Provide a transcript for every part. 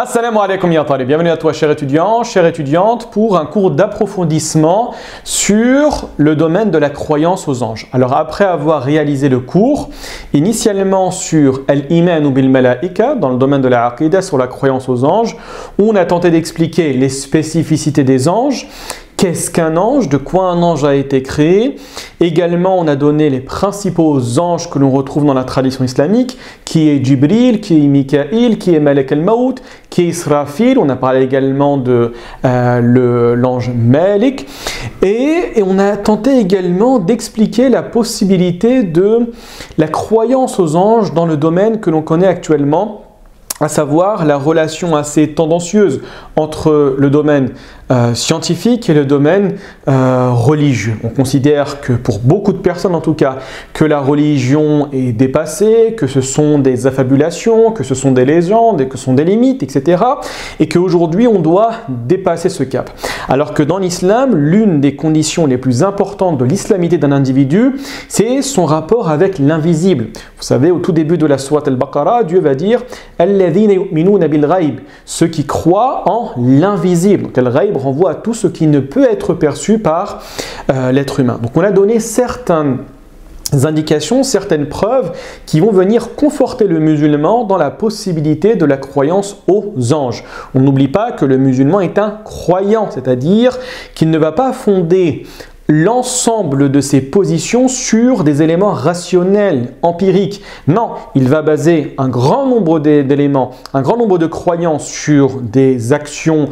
Assalamu alaikum ya talib, bienvenue à toi cher étudiant, chère étudiante pour un cours d'approfondissement sur le domaine de la croyance aux anges. Alors après avoir réalisé le cours initialement sur Al-Iman bil Malaika dans le domaine de la Aqidah sur la croyance aux anges, on a tenté d'expliquer les spécificités des anges. Qu'est-ce qu'un ange? De quoi un ange a été créé? Également, on a donné les principaux anges que l'on retrouve dans la tradition islamique, qui est Jibril, qui est Mikaïl, qui est Malek al-Maut, qui est Israfil. On a parlé également de l'ange Malik. Et on a tenté également d'expliquer la possibilité de la croyance aux anges dans le domaine que l'on connaît actuellement, à savoir la relation assez tendancieuse entre le domaine scientifique et le domaine religieux. On considère que pour beaucoup de personnes en tout cas, que la religion est dépassée, que ce sont des affabulations, que ce sont des légendes, que ce sont des limites, etc. Et qu'aujourd'hui on doit dépasser ce cap. Alors que dans l'islam, l'une des conditions les plus importantes de l'islamité d'un individu, c'est son rapport avec l'invisible. Vous savez, au tout début de la sourate Al-Baqarah, Dieu va dire « Alladhina yu'minuna bil ghaib » ceux qui croient en l'invisible. Donc al-ghaib renvoie à tout ce qui ne peut être perçu par l'être humain. Donc on a donné certaines indications, certaines preuves qui vont venir conforter le musulman dans la possibilité de la croyance aux anges. On n'oublie pas que le musulman est un croyant, c'est-à-dire qu'il ne va pas fonder l'ensemble de ses positions sur des éléments rationnels, empiriques. Non, il va baser un grand nombre d'éléments, un grand nombre de croyances sur des actions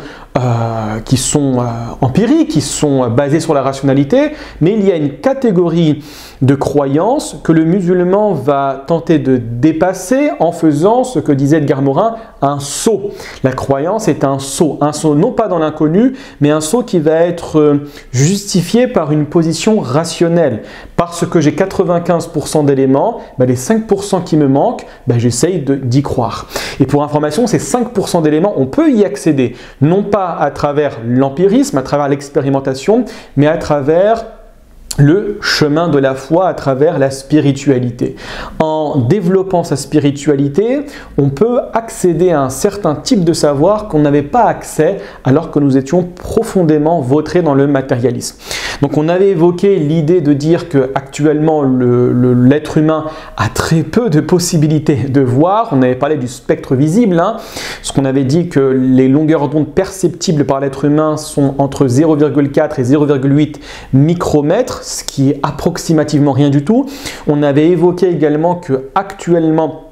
qui sont empiriques, qui sont basées sur la rationalité, mais il y a une catégorie de croyances que le musulman va tenter de dépasser en faisant ce que disait Edgar Morin, un saut. La croyance est un saut non pas dans l'inconnu, mais un saut qui va être justifié par une position rationnelle. Parce que j'ai 95% d'éléments, les 5% qui me manquent, j'essaye d'y croire. Et pour information, ces 5% d'éléments, on peut y accéder, non pas à travers l'empirisme, à travers l'expérimentation, mais à travers le chemin de la foi, à travers la spiritualité. En développant sa spiritualité, on peut accéder à un certain type de savoir qu'on n'avait pas accès alors que nous étions profondément vautrés dans le matérialisme. Donc on avait évoqué l'idée de dire que actuellement l'être humain a très peu de possibilités de voir. On avait parlé du spectre visible, parce qu'on avait dit que les longueurs d'onde perceptibles par l'être humain sont entre 0,4 et 0,8 micromètres, ce qui est approximativement rien du tout. On avait évoqué également que actuellement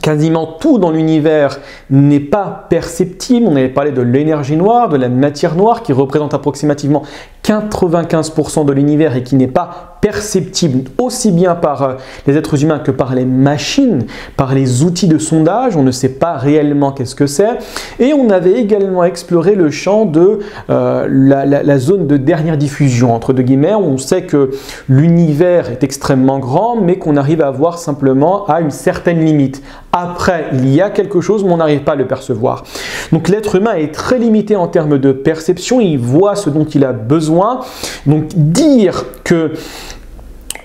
quasiment tout dans l'univers n'est pas perceptible. On avait parlé de l'énergie noire, de la matière noire qui représente approximativement 95% de l'univers et qui n'est pas perceptible aussi bien par les êtres humains que par les machines, par les outils de sondage. On ne sait pas réellement qu'est-ce que c'est. Et on avait également exploré le champ de la zone de dernière diffusion, entre deux guillemets. On sait que l'univers est extrêmement grand, mais qu'on arrive à voir simplement à une certaine limite. Après, il y a quelque chose, mais on n'arrive pas à le percevoir. Donc l'être humain est très limité en termes de perception, il voit ce dont il a besoin. Donc dire que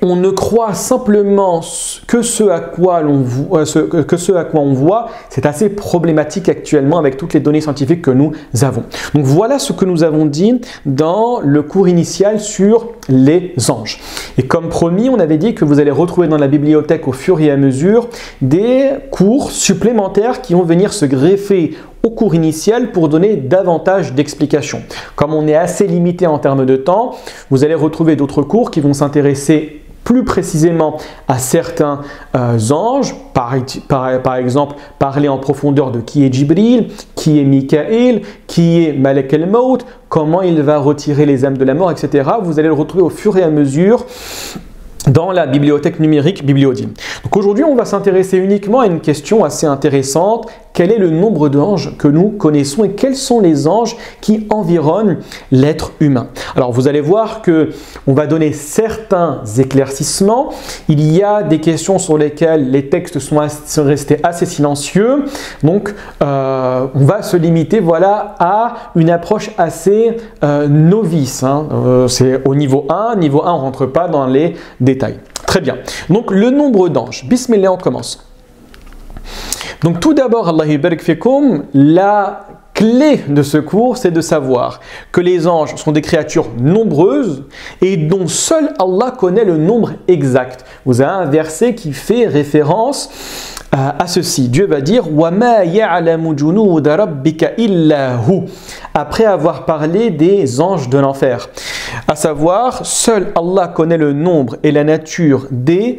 on ne croit simplement que ce à quoi on voit, c'est assez problématique actuellement avec toutes les données scientifiques que nous avons. Donc voilà ce que nous avons dit dans le cours initial sur les anges. Et comme promis, on avait dit que vous allez retrouver dans la bibliothèque au fur et à mesure des cours supplémentaires qui vont venir se greffer au cours initial pour donner davantage d'explications. Comme on est assez limité en termes de temps, vous allez retrouver d'autres cours qui vont s'intéresser plus précisément à certains anges, par exemple parler en profondeur de qui est Jibril, qui est Mikaïl, qui est Malek al-Maut, comment il va retirer les âmes de la mort, etc. Vous allez le retrouver au fur et à mesure dans la bibliothèque numérique Bibliodim. Donc aujourd'hui, on va s'intéresser uniquement à une question assez intéressante. Quel est le nombre d'anges que nous connaissons et quels sont les anges qui environnent l'être humain? Alors vous allez voir que on va donner certains éclaircissements. Il y a des questions sur lesquelles les textes sont restés assez silencieux. Donc on va se limiter à une approche assez novice. C'est au niveau 1. Niveau 1, on ne rentre pas dans les détails. Très bien. Donc le nombre d'anges. Bismillah, on commence. Donc tout d'abord, Allah yubarik fikum, la clé de ce cours, c'est de savoir que les anges sont des créatures nombreuses et dont seul Allah connaît le nombre exact. Vous avez un verset qui fait référence à ceci. Dieu va dire « وَمَا يَعْلَمُ جُنُودَ رَبِّكَ إِلَّا هُ » après avoir parlé des anges de l'enfer. À savoir, seul Allah connaît le nombre et la nature des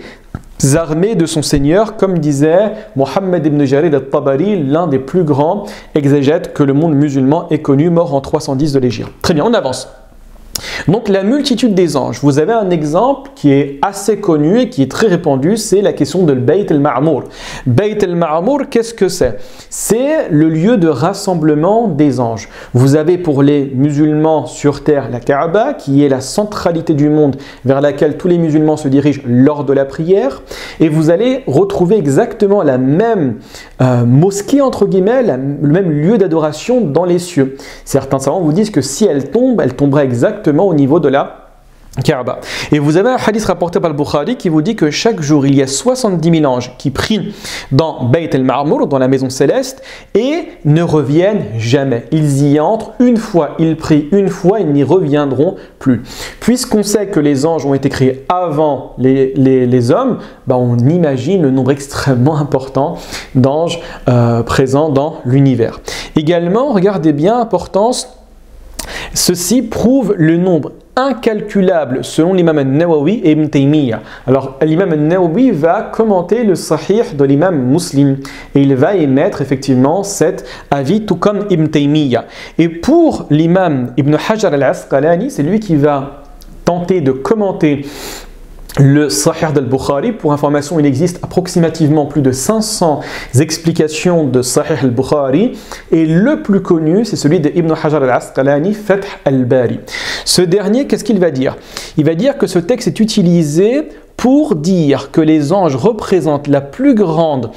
armées de son Seigneur, comme disait Mohammed ibn Jarir al-Tabari, l'un des plus grands exégètes que le monde musulman ait connu, mort en 310 de l'Hégire. Très bien, on avance. Donc la multitude des anges, vous avez un exemple qui est assez connu et qui est très répandu, c'est la question de Bayt al-Ma'mour. Bayt al-Ma'mour, qu'est-ce que c'est? C'est le lieu de rassemblement des anges. Vous avez pour les musulmans sur terre la Kaaba, qui est la centralité du monde vers laquelle tous les musulmans se dirigent lors de la prière, et vous allez retrouver exactement la même mosquée, entre guillemets, le même lieu d'adoration dans les cieux. Certains savants vous disent que si elle tombe, elle tomberait exactement au niveau de la Kaaba. Et vous avez un hadith rapporté par le Bukhari qui vous dit que chaque jour il y a 70 000 anges qui prient dans Bayt al-Ma'mour, dans la maison céleste, et ne reviennent jamais. Ils y entrent une fois, ils prient une fois, ils n'y reviendront plus. Puisqu'on sait que les anges ont été créés avant les hommes, on imagine le nombre extrêmement important d'anges présents dans l'univers. Également, regardez bien l'importance. Ceci prouve le nombre incalculable selon l'imam al-Nawawi et Ibn Taymiyyah. Alors l'imam al-Nawawi va commenter le Sahih de l'imam Muslim et il va émettre effectivement cet avis tout comme Ibn Taymiyyah. Et pour l'imam Ibn Hajar al-Asqalani, c'est lui qui va tenter de commenter le Sahih al-Bukhari. Pour information, il existe approximativement plus de 500 explications de Sahih al-Bukhari et le plus connu, c'est celui de Ibn Hajar al-Asqalani, Fath al-Bari. Ce dernier, qu'est-ce qu'il va dire? Il va dire que ce texte est utilisé pour dire que les anges représentent la plus grande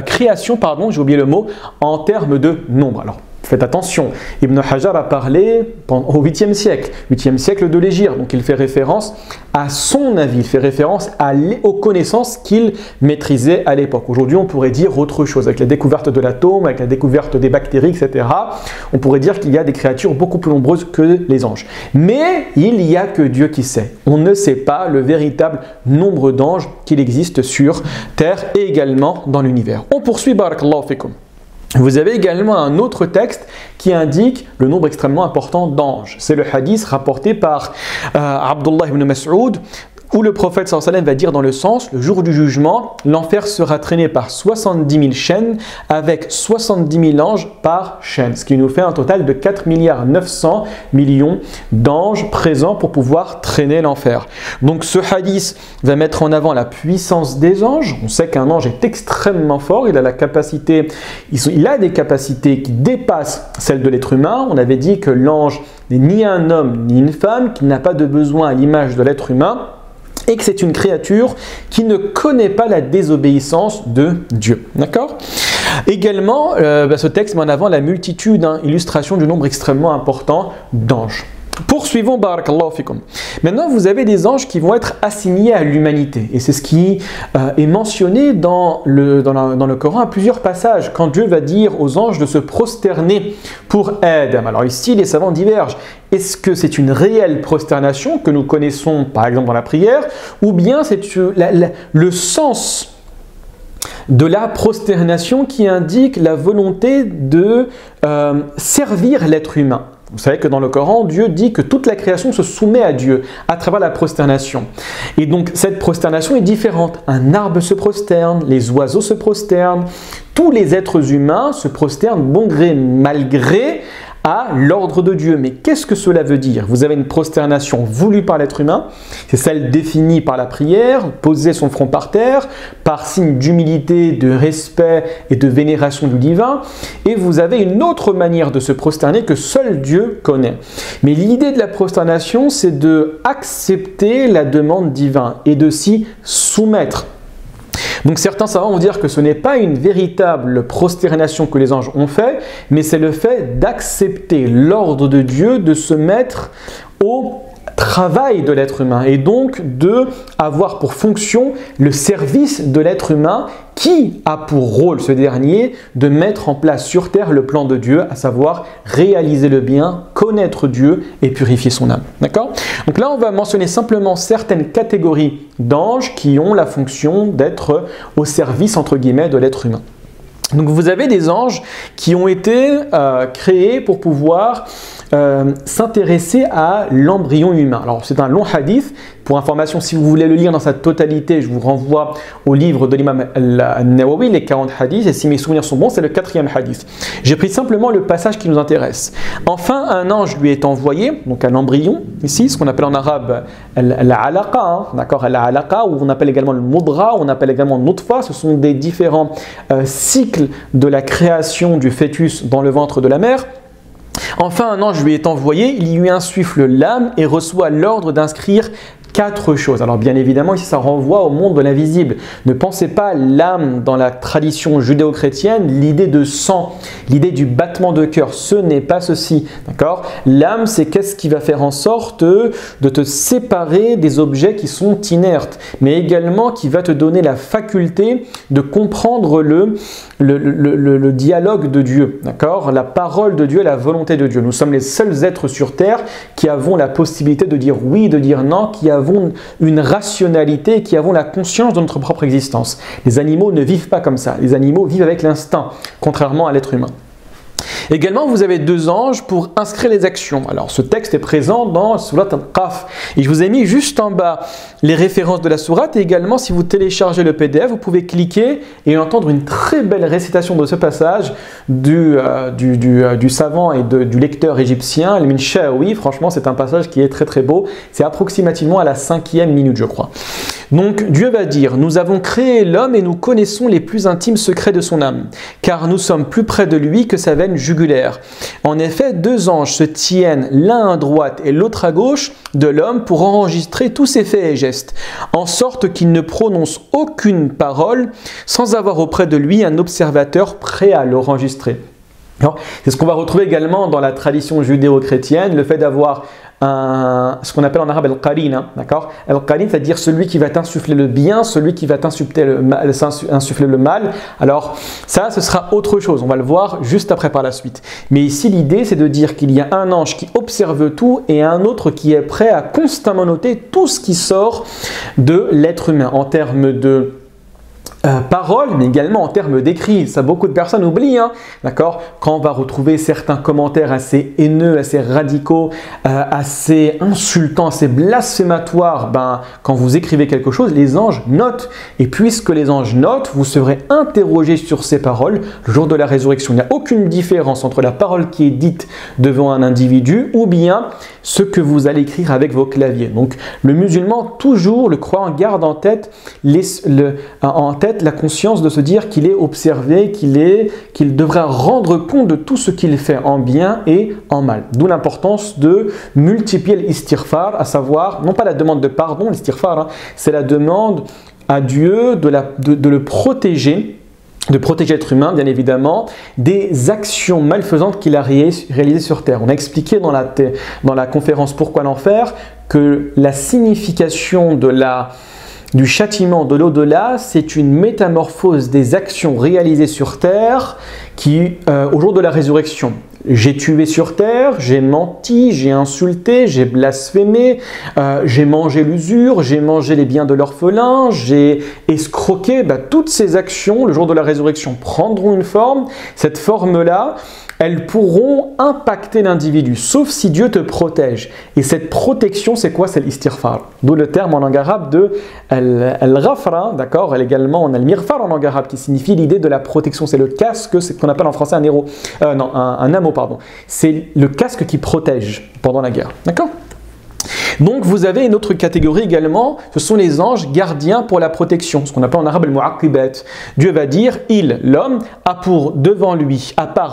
création, j'ai oublié le mot, en termes de nombre. Alors, faites attention, Ibn Hajar a parlé au 8e siècle de l'Hégire, donc il fait référence à son avis, il fait référence aux connaissances qu'il maîtrisait à l'époque. Aujourd'hui, on pourrait dire autre chose, avec la découverte de l'atome, avec la découverte des bactéries, etc. On pourrait dire qu'il y a des créatures beaucoup plus nombreuses que les anges. Mais il n'y a que Dieu qui sait. On ne sait pas le véritable nombre d'anges qu'il existe sur Terre et également dans l'univers. On poursuit, barakallahu fikum. Vous avez également un autre texte qui indique le nombre extrêmement important d'anges. C'est le hadith rapporté par Abdullah ibn Mas'ud, où le prophète sallallahu alayhi wa sallam va dire dans le sens, le jour du jugement, l'enfer sera traîné par 70 000 chaînes avec 70 000 anges par chaîne, ce qui nous fait un total de 4 900 milliards d'anges présents pour pouvoir traîner l'enfer. Donc ce hadith va mettre en avant la puissance des anges. On sait qu'un ange est extrêmement fort, il a des capacités qui dépassent celles de l'être humain. On avait dit que l'ange n'est ni un homme ni une femme, qu'il n'a pas de besoin à l'image de l'être humain, et que c'est une créature qui ne connaît pas la désobéissance de Dieu. D'accord ? Également, ce texte met en avant la multitude, illustration du nombre extrêmement important d'anges. Poursuivons, barakallahu fikum. Maintenant, vous avez des anges qui vont être assignés à l'humanité. Et c'est ce qui est mentionné dans le Coran à plusieurs passages. Quand Dieu va dire aux anges de se prosterner pour Adam. Alors ici, les savants divergent. Est-ce que c'est une réelle prosternation que nous connaissons, par exemple, dans la prière, ou bien c'est le sens de la prosternation qui indique la volonté de servir l'être humain? Vous savez que dans le Coran, Dieu dit que toute la création se soumet à Dieu à travers la prosternation. Et donc cette prosternation est différente. Un arbre se prosterne, les oiseaux se prosternent, tous les êtres humains se prosternent bon gré, mal gré à l'ordre de Dieu. Mais qu'est-ce que cela veut dire? Vous avez une prosternation voulue par l'être humain, c'est celle définie par la prière, poser son front par terre, par signe d'humilité, de respect et de vénération du divin. Et vous avez une autre manière de se prosterner que seul Dieu connaît. Mais l'idée de la prosternation, c'est de accepter la demande divine et de s'y soumettre. Donc certains savants vont dire que ce n'est pas une véritable prosternation que les anges ont fait, mais c'est le fait d'accepter l'ordre de Dieu, de se mettre au travail de l'être humain et donc de avoir pour fonction le service de l'être humain qui a pour rôle ce dernier de mettre en place sur terre le plan de Dieu, à savoir réaliser le bien, connaître Dieu et purifier son âme. D'accord? Donc là, on va mentionner simplement certaines catégories d'anges qui ont la fonction d'être au service, entre guillemets, de l'être humain. Donc vous avez des anges qui ont été créés pour pouvoir s'intéresser à l'embryon humain. Alors c'est un long hadith. Pour information, si vous voulez le lire dans sa totalité, je vous renvoie au livre de l'imam al-Nawawi, les 40 hadiths, et si mes souvenirs sont bons, c'est le 4e hadith. J'ai pris simplement le passage qui nous intéresse. Enfin, un ange lui est envoyé, donc un embryon, ici, ce qu'on appelle en arabe al-alaqa, d'accord, al-alaqa, ou on appelle également le mudra, on appelle également nutfa, ce sont des différents cycles de la création du fœtus dans le ventre de la mère. Enfin, un ange lui est envoyé, il lui insuffle l'âme et reçoit l'ordre d'inscrire 4 choses. Alors bien évidemment, ici ça renvoie au monde de l'invisible. Ne pensez pas à l'âme dans la tradition judéo-chrétienne, l'idée de sang, l'idée du battement de cœur. Ce n'est pas ceci. D'accord? L'âme, c'est qu'est-ce qui va faire en sorte de te séparer des objets qui sont inertes, mais également qui va te donner la faculté de comprendre le dialogue de Dieu. D'accord? La parole de Dieu et la volonté de Dieu. Nous sommes les seuls êtres sur terre qui avons la possibilité de dire oui, de dire non, qui avons une rationalité, qui avons la conscience de notre propre existence. Les animaux ne vivent pas comme ça. Les animaux vivent avec l'instinct, contrairement à l'être humain. Également, vous avez 2 anges pour inscrire les actions. Alors, ce texte est présent dans Surat Al-Qaf. Et je vous ai mis juste en bas les références de la sourate. Et également, si vous téléchargez le PDF, vous pouvez cliquer et entendre une très belle récitation de ce passage du savant et du lecteur égyptien, Al-Minshawi. Franchement, c'est un passage qui est très très beau. C'est approximativement à la 5e minute, je crois. Donc, Dieu va dire, nous avons créé l'homme et nous connaissons les plus intimes secrets de son âme, car nous sommes plus près de lui que sa veine jugulaire. En effet, 2 anges se tiennent l'un à droite et l'autre à gauche de l'homme pour enregistrer tous ses faits et gestes, en sorte qu'il ne prononce aucune parole sans avoir auprès de lui un observateur prêt à l'enregistrer. C'est ce qu'on va retrouver également dans la tradition judéo-chrétienne, le fait d'avoir ce qu'on appelle en arabe al-qarin, d'accord? Al-qarin, c'est-à-dire celui qui va t'insuffler le bien, celui qui va t'insuffler le mal. Alors ça, ce sera autre chose, on va le voir juste après par la suite. Mais ici, l'idée, c'est de dire qu'il y a un ange qui observe tout et un autre qui est prêt à constamment noter tout ce qui sort de l'être humain en termes de parole, mais également en termes d'écrit. Ça, beaucoup de personnes oublient, hein, d'accord? Quand on va retrouver certains commentaires assez haineux, assez radicaux, assez insultants, assez blasphématoires, quand vous écrivez quelque chose, les anges notent. Et puisque les anges notent, vous serez interrogé sur ces paroles le jour de la résurrection. Il n'y a aucune différence entre la parole qui est dite devant un individu ou bien ce que vous allez écrire avec vos claviers. Donc, le musulman, toujours, le croyant, garde en tête la conscience de se dire qu'il est observé, qu'il devra rendre compte de tout ce qu'il fait en bien et en mal. D'où l'importance de multiplier l'istighfar, à savoir, non pas la demande de pardon, l'istighfar, c'est la demande à Dieu de le protéger, de protéger l'être humain, bien évidemment, des actions malfaisantes qu'il a réalisées sur Terre. On a expliqué dans la conférence Pourquoi l'enfer que la signification du châtiment de l'au-delà, c'est une métamorphose des actions réalisées sur terre au jour de la résurrection. J'ai tué sur terre, j'ai menti, j'ai insulté, j'ai blasphémé, j'ai mangé l'usure, j'ai mangé les biens de l'orphelin, j'ai escroqué. Toutes ces actions, le jour de la résurrection, prendront une forme. Cette forme-là, elles pourront impacter l'individu, sauf si Dieu te protège. Et cette protection, c'est quoi? C'est l'istighfar. D'où le terme en langue arabe de al-ghafra, d'accord? Également en al-mirfar en langue arabe, qui signifie l'idée de la protection. C'est le casque, c'est ce qu'on appelle en français un ammo, pardon. C'est le casque qui protège pendant la guerre, d'accord? Donc vous avez une autre catégorie également, ce sont les anges gardiens pour la protection, ce qu'on appelle en arabe le mu'aqibat. Dieu va dire, l'homme, a part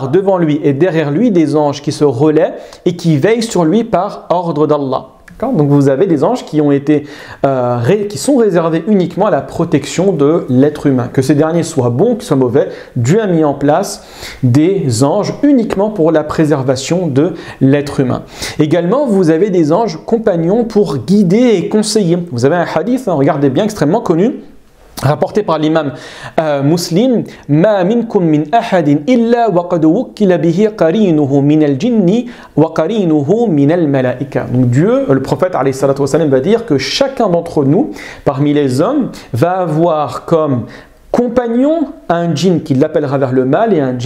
devant lui et derrière lui des anges qui se relaient et qui veillent sur lui par ordre d'Allah. Donc vous avez des anges qui sont réservés uniquement à la protection de l'être humain. Que ces derniers soient bons, qu'ils soient mauvais, Dieu a mis en place des anges uniquement pour la préservation de l'être humain. Également, vous avez des anges compagnons pour guider et conseiller. Vous avez un hadith, regardez bien, extrêmement connu, Rapporté par l'imam Muslim, Ma minkum min ahadin illa wa qad wukkila bihi qarinuhu min al-jinni wa qarinuhu min al-malaika. Donc Dieu, le prophète alayhi salatu wassalam, va dire que chacun d'entre nous, parmi les hommes, va avoir comme compagnon un djinn qui l'appellera vers le mal et un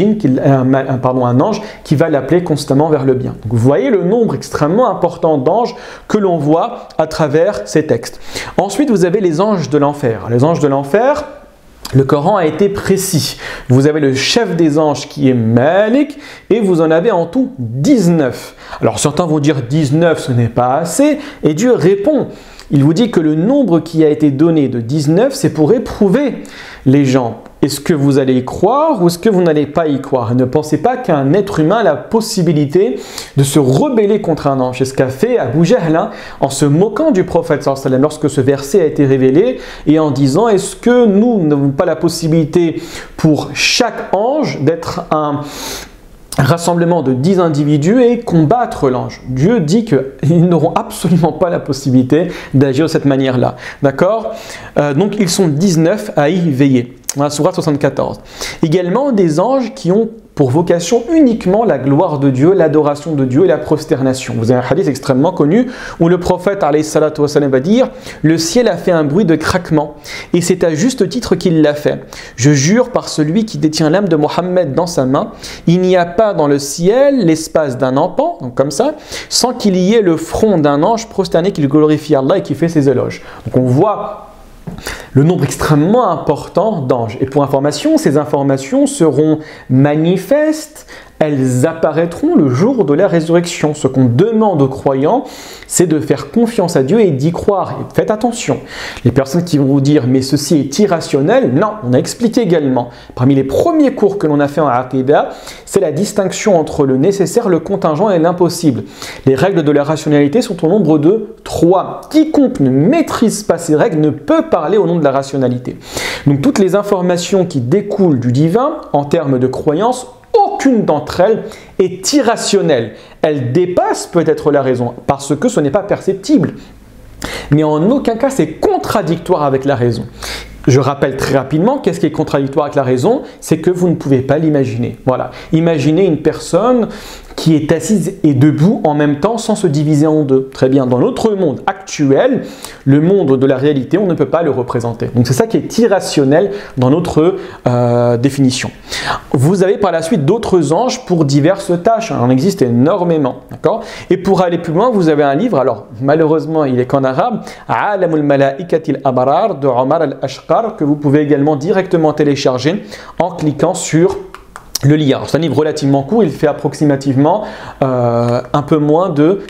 ange qui va l'appeler constamment vers le bien. Donc vous voyez le nombre extrêmement important d'anges que l'on voit à travers ces textes. Ensuite, vous avez les anges de l'enfer. Les anges de l'enfer, le Coran a été précis. Vous avez le chef des anges qui est Malik et vous en avez en tout 19. Alors certains vont dire 19 ce n'est pas assez et Dieu répond. Il vous dit que le nombre qui a été donné de 19, c'est pour éprouver les gens. Est-ce que vous allez y croire ou est-ce que vous n'allez pas y croire? Ne pensez pas qu'un être humain a la possibilité de se rebeller contre un ange. C'est ce qu'a fait Abu Jahl en se moquant du prophète sallallahu alayhi wa sallam lorsque ce verset a été révélé et en disant est-ce que nous n'avons pas la possibilité pour chaque ange d'être un rassemblement de 10 individus et combattre l'ange. Dieu dit qu'ils n'auront absolument pas la possibilité d'agir de cette manière-là. D'accord? Donc ils sont 19 à y veiller. Dans la sourate 74. Également des anges qui ont pour vocation uniquement la gloire de Dieu, l'adoration de Dieu et la prosternation. Vous avez un hadith extrêmement connu où le prophète alayhi salatu wassalam va dire « Le ciel a fait un bruit de craquement et c'est à juste titre qu'il l'a fait. Je jure par celui qui détient l'âme de Mohammed dans sa main, il n'y a pas dans le ciel l'espace d'un empan, donc comme ça, sans qu'il y ait le front d'un ange prosterné qui glorifie Allah et qui fait ses éloges. » Donc on voit le nombre extrêmement important d'anges. Et pour information, ces informations seront manifestes, elles apparaîtront le jour de la résurrection. Ce qu'on demande aux croyants, c'est de faire confiance à Dieu et d'y croire. Et faites attention. Les personnes qui vont vous dire « mais ceci est irrationnel », non, on a expliqué également. Parmi les premiers cours que l'on a fait en Aqidah, c'est la distinction entre le nécessaire, le contingent et l'impossible. Les règles de la rationalité sont au nombre de 3. Quiconque ne maîtrise pas ces règles ne peut parler au nom de la rationalité. Donc toutes les informations qui découlent du divin en termes de croyance, aucune d'entre elles est irrationnelle. Elle dépasse peut-être la raison parce que ce n'est pas perceptible. Mais en aucun cas, c'est contradictoire avec la raison. Je rappelle très rapidement, qu'est-ce qui est contradictoire avec la raison? C'est que vous ne pouvez pas l'imaginer. Voilà. Imaginez une personne qui est assise et debout en même temps sans se diviser en deux. Très bien, dans notre monde actuel, le monde de la réalité, on ne peut pas le représenter. Donc c'est ça qui est irrationnel dans notre définition. Vous avez par la suite d'autres anges pour diverses tâches. Il en existe énormément. Et pour aller plus loin, vous avez un livre, alors malheureusement il est qu'en arabe, Alamul Malaikatil Abrar de Omar al-Ashqar, que vous pouvez également directement télécharger en cliquant sur le lien. C'est un livre relativement court, il fait approximativement un peu moins de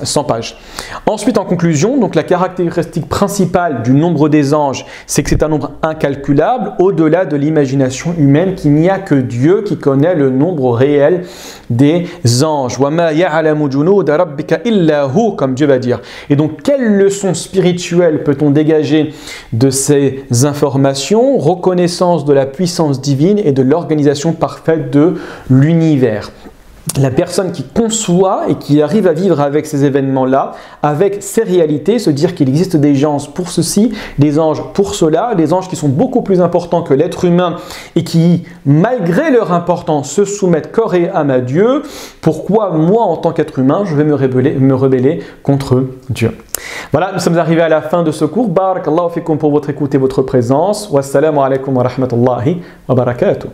100 pages. Ensuite, en conclusion, donc la caractéristique principale du nombre des anges, c'est que c'est un nombre incalculable, au-delà de l'imagination humaine, qu'il n'y a que Dieu qui connaît le nombre réel des anges. وَمَا يَعْلَمُ جُنُودَ رَبِّكَ إِلَّا هُ, comme Dieu va dire. Et donc, quelle leçon spirituelle peut-on dégager de ces informations? Reconnaissance de la puissance divine et de l'organisation parfaite de l'univers. La personne qui conçoit et qui arrive à vivre avec ces événements-là, avec ces réalités, se dire qu'il existe des anges pour ceci, des anges pour cela, des anges qui sont beaucoup plus importants que l'être humain et qui, malgré leur importance, se soumettent corps et âme à Dieu. Pourquoi moi, en tant qu'être humain, je vais me rebeller contre Dieu? Voilà, nous sommes arrivés à la fin de ce cours. Barakallahu fikum pour votre écoute et votre présence. Wassalamu alaikum wa rahmatullahi wa barakatuh.